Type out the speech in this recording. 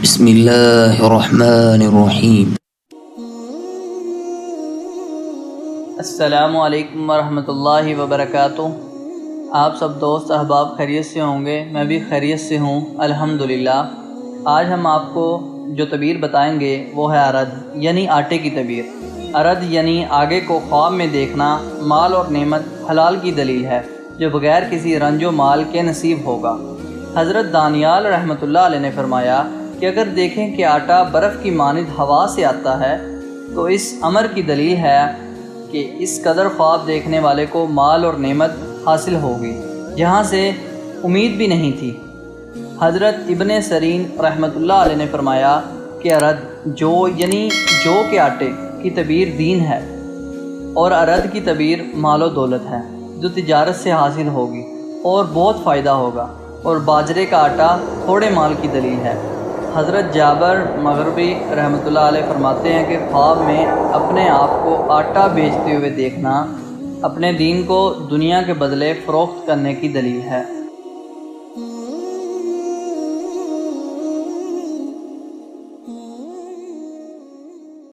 بسم اللہ الرحمن الرحیم۔ السلام علیکم ورحمۃ اللہ وبرکاتہ۔ آپ سب دوست احباب خیریت سے ہوں گے، میں بھی خیریت سے ہوں الحمدللہ۔ آج ہم آپ کو جو تعبیر بتائیں گے وہ ہے ارد یعنی آٹے کی تعبیر۔ ارد یعنی آگے کو خواب میں دیکھنا، مال اور نعمت حلال کی دلیل ہے جو بغیر کسی رنج و مال کے نصیب ہوگا۔ حضرت دانیال رحمۃ اللہ علیہ نے فرمایا کہ اگر دیکھیں کہ آٹا برف کی مانند ہوا سے آتا ہے تو اس امر کی دلیل ہے کہ اس قدر خواب دیکھنے والے کو مال اور نعمت حاصل ہوگی جہاں سے امید بھی نہیں تھی۔ حضرت ابن سیرین رحمۃ اللہ علیہ نے فرمایا کہ ارد جو یعنی جو کے آٹے کی تعبیر دین ہے، اور ارد کی تعبیر مال و دولت ہے جو تجارت سے حاصل ہوگی اور بہت فائدہ ہوگا، اور باجرے کا آٹا تھوڑے مال کی دلیل ہے۔ حضرت جابر مغربی رحمۃ اللہ علیہ فرماتے ہیں کہ خواب میں اپنے آپ کو آٹا بیچتے ہوئے دیکھنا اپنے دین کو دنیا کے بدلے فروخت کرنے کی دلیل ہے۔